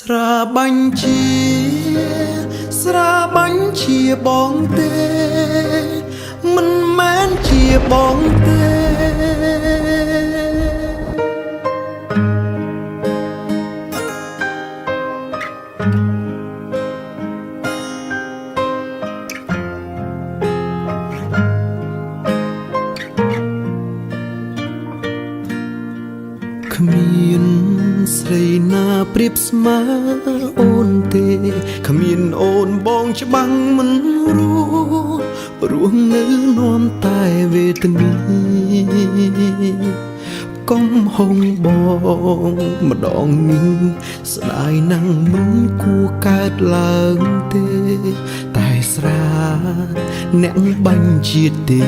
ស្រាបាញ់ជាស្រាបាញ់ជាបងទេមិនមែនជាបងទេគ្មានស្រីណាប្រៀបស្មើអូនទេគ្មានអូនបងច្បាំងមិនរស់នៅនាំតែវេទនាកុំហុងបងម្ដងនេះស្ដាយណាំងមិនគួរកើតឡើងទេតែស្រាអ្នកបាញ់ជាតិទេ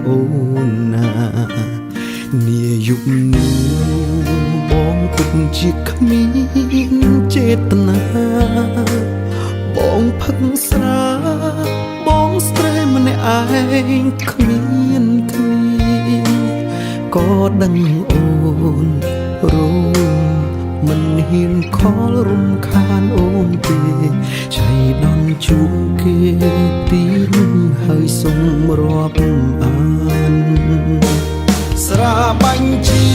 អូនណានាយុគនោះបងពិតជាគ្មានចេតនាបងផឹកស្រាបងស្ត្រេម្នាក់ឯងគ្មានក៏ដឹងអូនរងមិនហ៊ានខលរំខានអូនទេចៃដន្យជួបគេទីនោះហើយសុំរាប់អានស្រាបាញ់ជា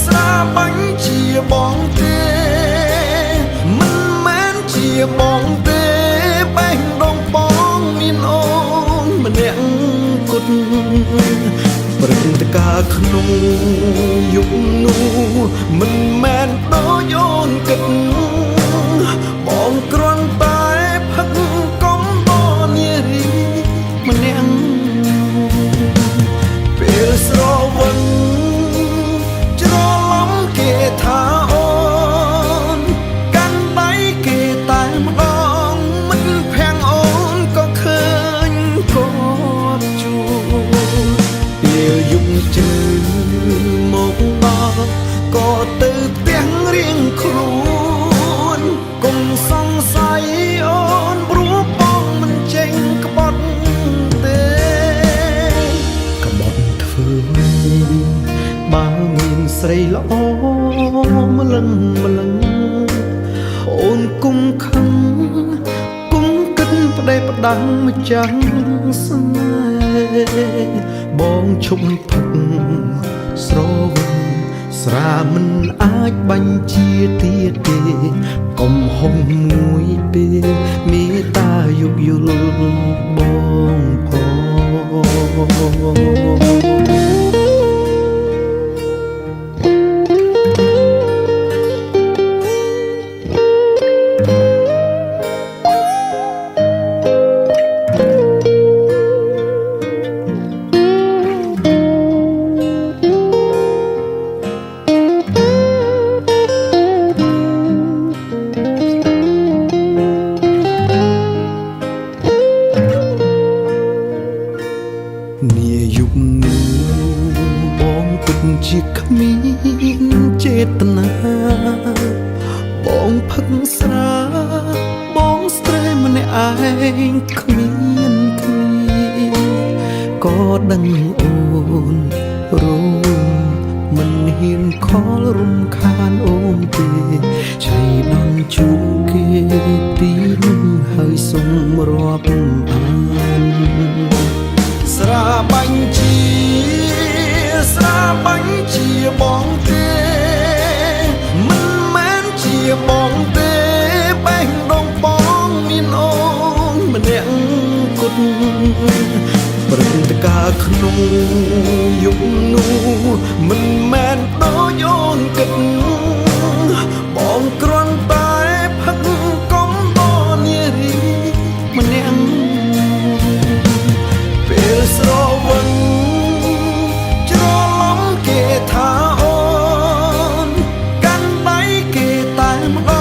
ស្រាបាញ់ជាបងទេមិនមែនជាបងទេបេះដូងបងមានអូនម្នាក់គត់ព្រឹត្តិការណ៍ក្នុងយុគនោះមិនមែនដូចអូនគិតបងគ្រាន់តែផឹកកុំបនារីម្នាក់ពេលស្រវិនច្រឡំគេថាអូនកាន់ដៃគេតែម្ដងមិនភាំងអូនក៏ឃើញគាត់ជួពេលយប់ជើងមកដល់ក៏ទៅផ្ទះរៀងខ្លួនកុំសង្ស័យអូនព្រោះបងមិនចេញក្បត់ទេក្បត់ធ្វើបើមានស្រីល្អម្លឹងអូនគុំខឹងគុំគិតប្តេផ្ដាំម្ចាំងស្នេហ៍បងឈប់ផឹកស្រវិនស្រាមិនអាចបាញ់ជាទៀតទេកុំហុំមួយពេលមេត្តាយោគយល់បងផងនាយុគនោះបងពិតជាគ្មានចេតនាបងផឹកស្រាបងស្ត្រេម្នាក់ឯងគ្មានក៏ដឹងអូនរងមិនហ៊ានខលរំខានអូនទេចៃដន្យជួបគេទីនោះហើយសុំរាប់អានស្រាបាញ់ជាស្រាបាញ់ជាបងទេមិនមែនជាបងទេបេះដូងបងមានអូនម្នាក់គត់ព្រឹត្តិការណ៍ក្នុងយុគនោះមិនមែនដូចអូនគិតបងគ្រាន់តែផឹកកុំបនារីម្នាក់ពេលស្រវិនច្រឡំគេថាអូនកាន់ដៃគេតែម្ដ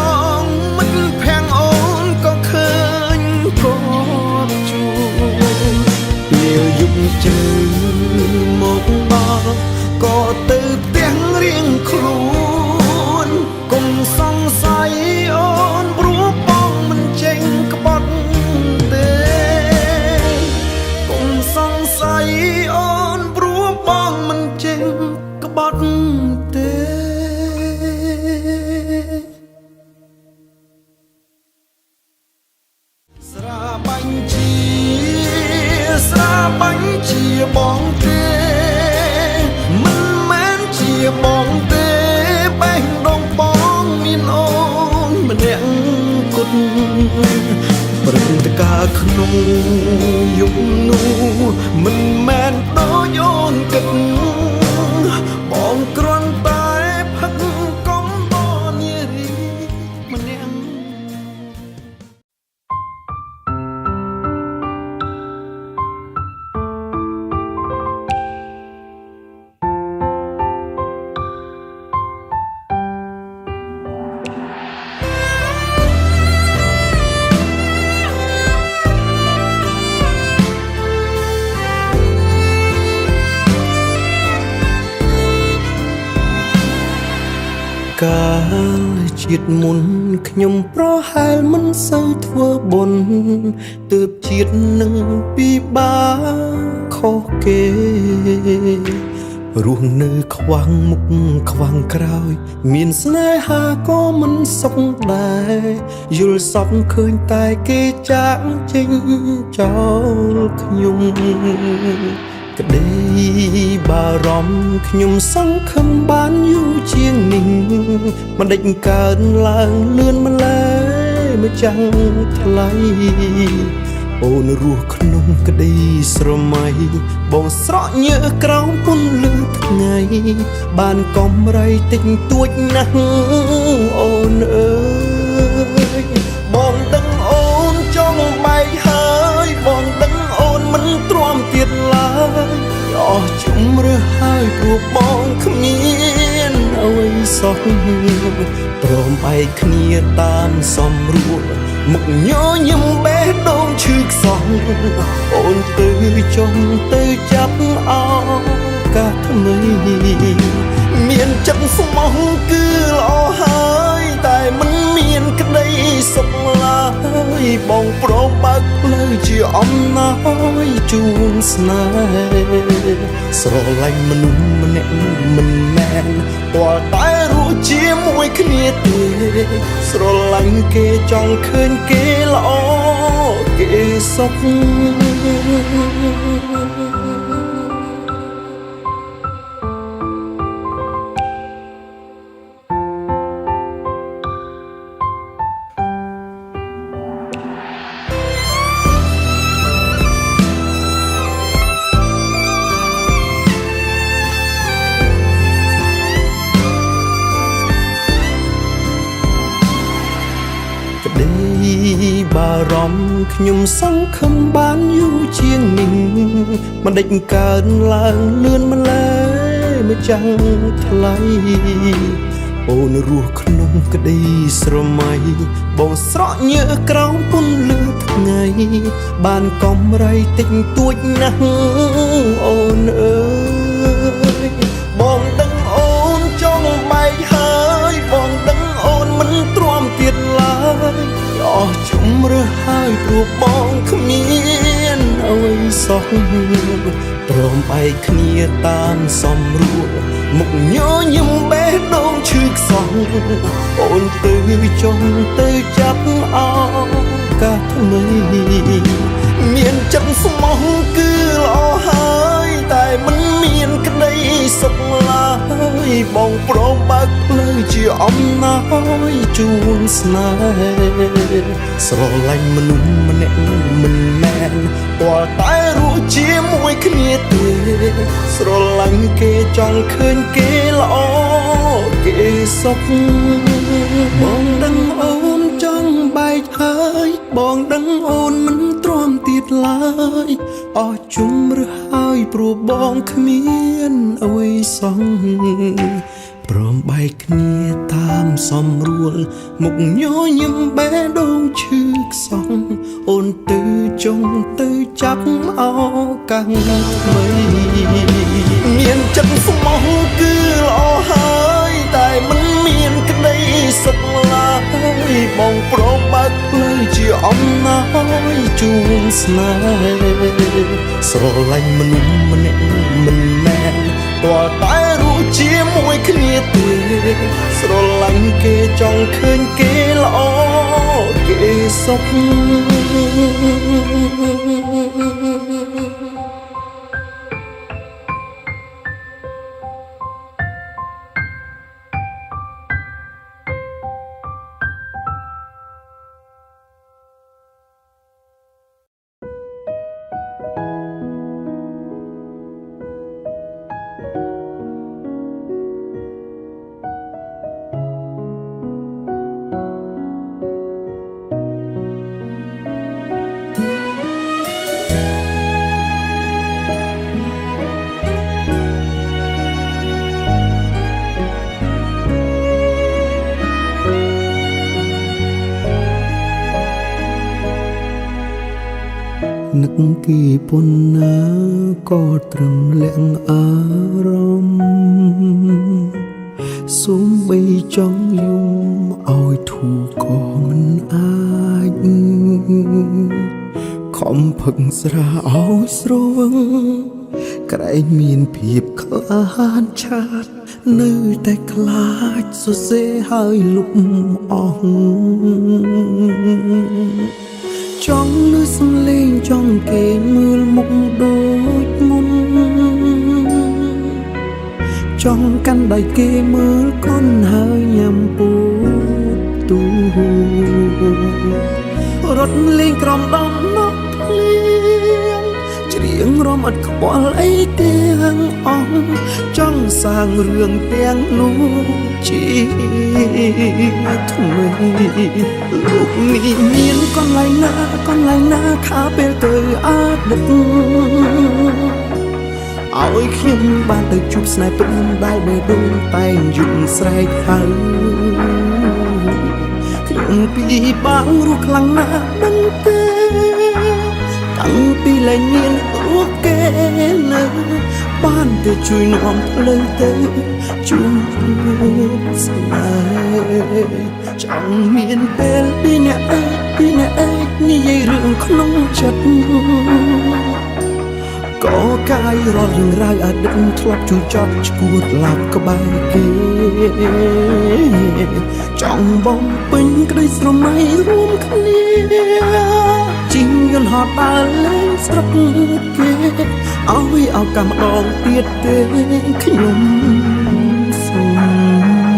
ងមិនភាំងអូនក៏ឃើញគាត់ជួពេលយប់ជើងមកដល់ក៏ទៅផ្ទះរៀងខ្លួនកុំសង្ស័យអូនព្រោះបងមិនចេញក្បត់ទេសង្ស័យអូនព្រោះបងមិនចេញក្បត់ទេ ព្រឹត្តិការណ៍ក្នុងយប់នោះមិនមែនដូចអូនគិតបងគ្រាន់តែផឹកកំបោនារីម្នាក់ កាលជាតិមុនខ្ញុំប្រហែលមិនសូវធ្វើបុណ្យទើបជាតិនឹងពិបាកខុសគេរស់នៅខ្វាំងមុខខ្វាំងក្រោយមានស្នេហាក៏មិនសុខដែរយល់សប្តិឃើញតែគេចាកចេញចោលខ្ញុំក្តីបារម្ភខ្ញុំសង្ឃឹមបានយូរជាងនេះមិនដេចកើនឡើងលឿនម្ល៉េះមិនចាំងថ្លៃអូនរស់ក្នុងក្តីស្រមៃបងស្រក់ញើសក្រោមពន្លឺថ្ងៃបានកំไรតិចតួចណាស់អូនអើយបងដឹងអូនចង់បែកហើយបងដឹងអូនមិនទ្រាំទៀតឡើយអស់ជំរឿហើយព្រោះបងគ្មានអ្វីសោះព្រមបែកគ្នាតាមសំរួលមុខញញឹមបេះដូងឈឺខ្សោះអូនទៅចុះទៅចាប់អោកាថ្មីមានចិត្តស្មោះគឺល្អហើយតែមិនមានក្តីសុខឡើយបងព្រមបើកផ្លូវជាអំណោយជូនស្នេហ៍ស្រឡាញ់មនុស្សម្នាក់មិនមែនទាល់តែរស់ជាមួយគ្នាទេស្រឡាញ់គេចង់ឃើញគេល្អគេសុខបារម្ភខ្ញុំសង្ឃឹមបានយូរជាងនេះមិនដេចកើនឡើងលឿនម្ល៉េះមិនចាំងថ្លៃអូនរស់ក្នុងក្តីស្រមៃបងស្រក់ញើសក្រោមពន្លឺថ្ងៃបានកំไรតិចតួចណាស់អូនអើយបងដឹងអូនចង់បែកហើយបងដឹងអូនមិនទ្រាំទៀតឡើយអស់ជំរឿហើយព្រោះបងគ្មានអ្វីសោះព្រមបែកគ្នាតាមសំរួលមុខញញឹមបេះដូងឈឺខ្សោះអូនទៅចុះទៅចាប់អោកាថ្មីមានចិត្តស្មោះគឺល្អហើយតែមិនមានក្តីសុខឡើយបងព្រមបើកផ្លូវជាអំណោយជូនស្នេហ៍ស្រឡាញ់មនុស្សម្នាក់មិនមែនទាល់តែរស់ជាមួយគ្នាទេស្រឡាញ់គេចង់ឃើញគេល្អគេសុខបងដឹងអូនចង់បែកហើយបងដឹងអូនមិនទ្រាំទៀតឡើយអស់ជំរឿហើយព្រោះបងគ្មានអ្វីសោះព្រមបែកគ្នាតាមសំរួលមុខញញឹមបេះដូងឈឺខ្សោះអូនទៅចុងទៅចាប់អោកាំងថ្មីមានចិត្តស្មោះគឺល្អហើយតែមិនមានក្តីសុខឡើយបងព្រមបើកផ្លូវជាអំណោយជូនស្នេហ៍ស្រឡាញ់មនុស្សម្នាក់មិនមែនទាល់តែរស់ជាមួយគ្នាទេស្រឡាញ់គេចង់ឃើញគេល្អគេសុខ នឹកគីពុនណាក៏ត្រឹមលាក់អារម្មណ៍សូមបីចង់យំឲ្យធូរក៏មិនអាចខំផឹកស្រាឲ្យស្រវឹងក្រែងមានភាពក្លាហានឆាតនៅតែខ្លាចសរសេរហើយលុបអស់ចង់លឺសំឡេងចង់គេមើលមុខដូចមុនចង់កាន់ដៃគេមើលកូនហើយញ៉ាំពូទូរត់លេងក្រំដំណក់ភ្លៀងច្រៀងរំអត់ខ្វល់អីទាំងអស់ចង់សាងរឿងទាំងនោះជាថ្មីលោកនេះមានកន្លែងណាខាពេលទៅអតីតឲ្យខ្ញុំបានទៅជួបស្នេហ៍ពិតដែលបេះដូងតែងយំស្រែកហៅខ្ញុំពីបាំងរស់ខ្លាំងណាស់មិនទេតាំងពីលែងមានរូបគេនៅបានតែជួយនាំផ្លូវទៅជួបស្នេហ៍ចង់មានពេលពីអ្នកឯងនិយាយរឿងក្នុងចិត្តក៏កាយរត់រឿងរ៉ាវអតីតធ្លាប់ជួយចត់ឈួតឡប់ក្បែរគេចង់បំពេញក្តីស្រមៃរួមគ្នាជីងយន្តហោះដើរលេងស្រុកគេឲ្យឱកាសម្ដងទៀតទេខ្ញុំសូម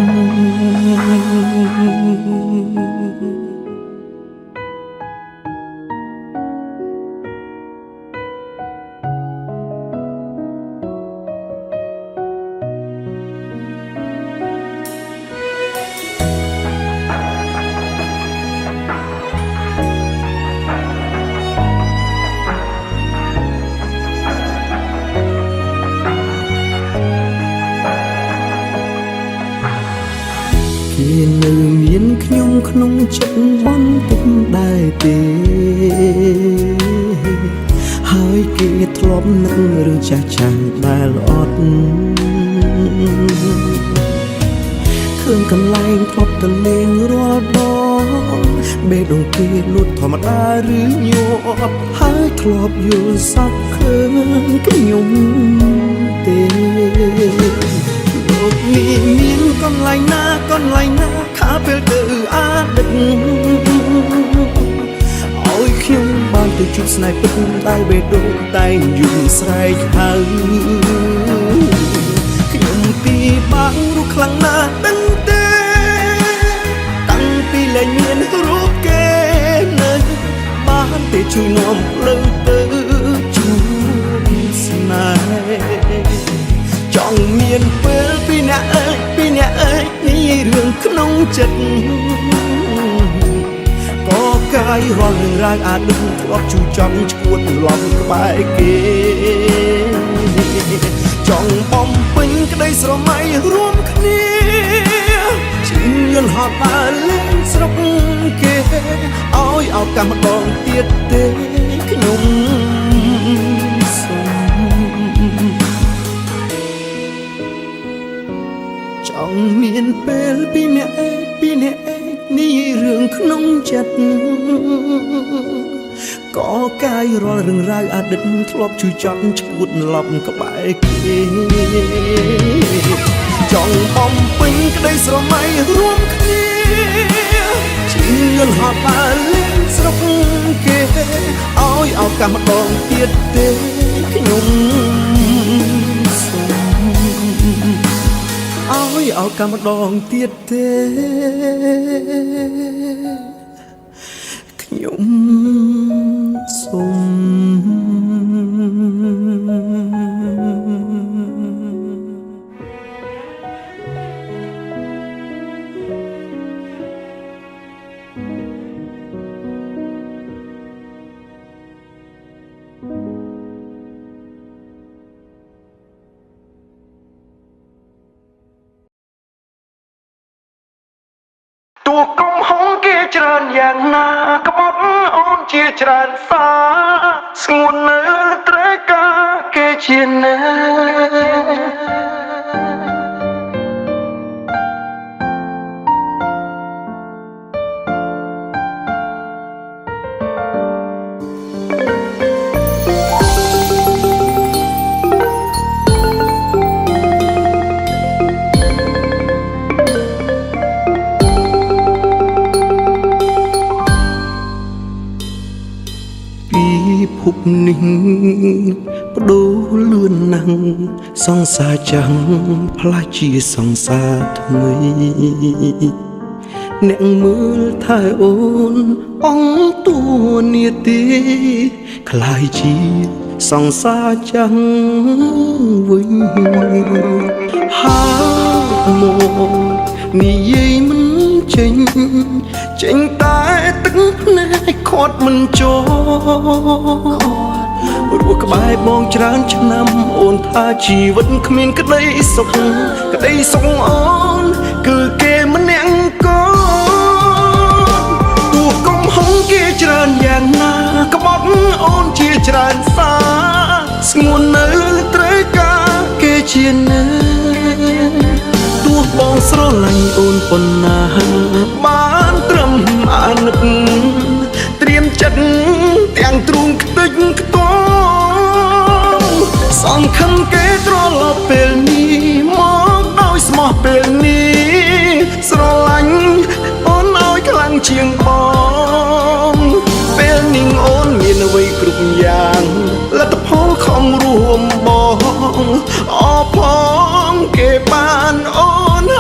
គេនៅមានខ្ញុំក្នុងចិត្តបន្តិចដែរទេហើយគេធ្លាប់នឹករឿងចាស់ដែលអត់ឃើញកន្លែងធ្លាប់ទៅលេងរាល់ដងបេះដូងគេលួចធម្មតាឬញាប់ហើយធ្លាប់យល់សប្តិឃើញខ្ញុំទេលោកនេះមានកន្លែងណាខាពេលទៅអតីតឲ្យខ្ញុំបានទៅជួបស្នេហ៍ពិតដែលបេះដូងតែងយំស្រែកហៅខ្ញុំពីបាំងរស់ខ្លាំងណាស់ដឹងទេតាំងពីលែងមានរូបគេនៅបានតែជួយនាំផ្លូវទៅជួបស្នេហ៍ចង់មានពេលពីអ្នកអើយនិយាយរឿងក្នុងចិត្តក៏កាយរាល់រឿងរ៉ាវអតីតធ្លាប់ជួយចង់ឈួតឡំក្បែរគេចង់បំពេញក្តីស្រមៃរួមគ្នាជីងយន្តហោះដើរលេងស្រុកគេឲ្យឱកាសម្ដងទៀតទេខ្ញុំសូមចង់មានពេលពីអ្នកឯងនេះរឿងក្នុងចិត្តក៏កាយរាល់រឿងរ៉ាវអតីតធ្លាប់ជួយចង់ឈួតឡប់ក្បែរគេចង់បំពេញក្តីស្រមៃរួមគ្នាជីងយន្តហោះដើរលេងស្រុកគេឲ្យឱកាសម្ដងទៀតទេខ្ញុំសូមឲ្យឱកាសម្ដងទៀតទេខ្ញុំសូមតួកំហុងគេច្រើនយ៉ាងណាក្បត់អូន ជាច្រើនសាស្ងួននៅត្រូវការគេជាណា ពីភពនេះបដូរលឿនណាស់សង្សារចាំងផ្លាស់ជាសង្សារថ្មីអ្នកមើលថែអូនអង្គតួនាទីខ្លាយជាសង្សារចាំងវិញហើយមកនិយាយមិនចេញតែទឹកភ្នែកខាត់មិនចូលរស់ក្បែរបងច្រើនឆ្នាំអូនថាជីវិតគ្មានក្តីសុខអូនគឺគេម្នាក់កូនទោះកំហុសគេច្រើនយ៉ាងណាក្បត់អូនជាច្រើនសាស្ងួននៅត្រូវការគេជាណាទោះបងស្រឡាញ់អូនប៉ុណ្ណាបានត្រឹមអាណិតត្រៀមចិត្តទាំងទ្រូងខ្ទេចខ្ទងសង្ឃឹមគេត្រឡប់ពេលនេះមកដោយស្មោះពេលនេះស្រឡាញ់អូនឲ្យខ្លាំងជាងបងពេលនេះអូនមានអ្វីគ្រប់យ៉ាងលទ្ធផលខំរួមបងអរផងគេបានអូន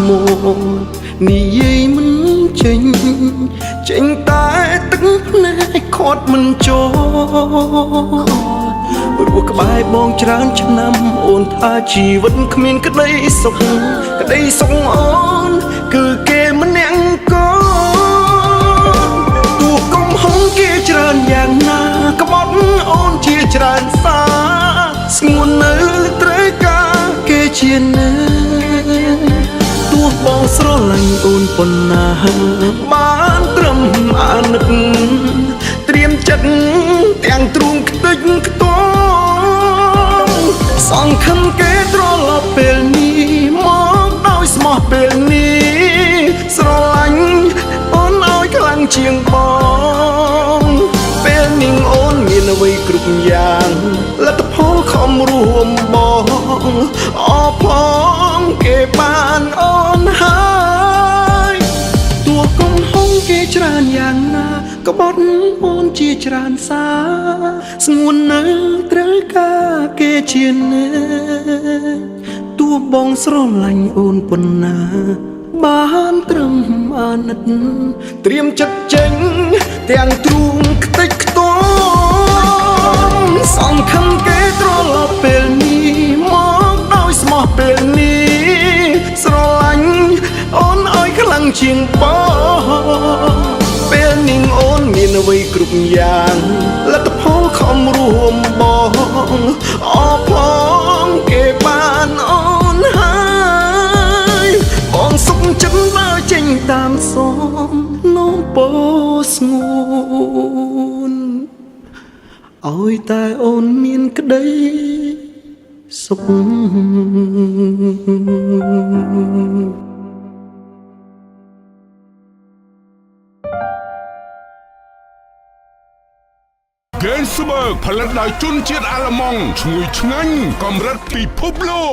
មកនិយាយមិនចេញតែទឹកភ្នែកខាត់មិនចូលរស់ក្បែរបងច្រើនឆ្នាំអូនថាជីវិតគ្មានក្តីសុខអូនគឺគេម្នាក់កូនទោះកំហុសគេច្រើនយ៉ាងណាក្បត់អូនជាច្រើនសាស្ងួននៅត្រូវការគេជាណាទោះបងស្រឡាញ់អូនប៉ុណ្ណាបានត្រឹមអាណិតត្រៀមចិត្តទាំងទ្រូងខ្ទេចខ្ទងសង្ឃឹមគេត្រឡប់ពេលនេះមកដោយស្មោះពេលនេះស្រឡាញ់អូនឲ្យខ្លាំងជាងបងពេលនេះអូនមានអ្វីគ្រប់យ៉ាងលទ្ធផលខំរួមបងអរផងគេបានអូនហើយទោះកំហុសគេច្រើនយ៉ាងណាក្បត់អូនជាច្រើនសាស្ងួននៅត្រូវការគេជាណាទោះបងស្រឡាញ់អូនប៉ុណ្ណាបានត្រឹមអាណិតត្រៀមចិត្តចេញទាំងទ្រូងខ្ទេចខ្ទងសង្ឃឹមគេត្រឡប់ពេលនេះមកដោយស្មោះពេលនេះស្រឡាញ់អូនឲ្យខ្លាំងជាងបងពេលនេះអូនមានអ្វីគ្រប់យ៉ាងលទ្ធផលខំរួមបងអរផងគេបានអូនហើយបងសុខចិត្តបើចេញតាមសំនោមពោស្ងួនឲ្យតែអូនមានក្តីសុខGainsbourg ផលិតដោយជនជាតិអាល្លឺម៉ង់ឈ្ងុយឆ្ងាញ់កម្រិតពិភពលោក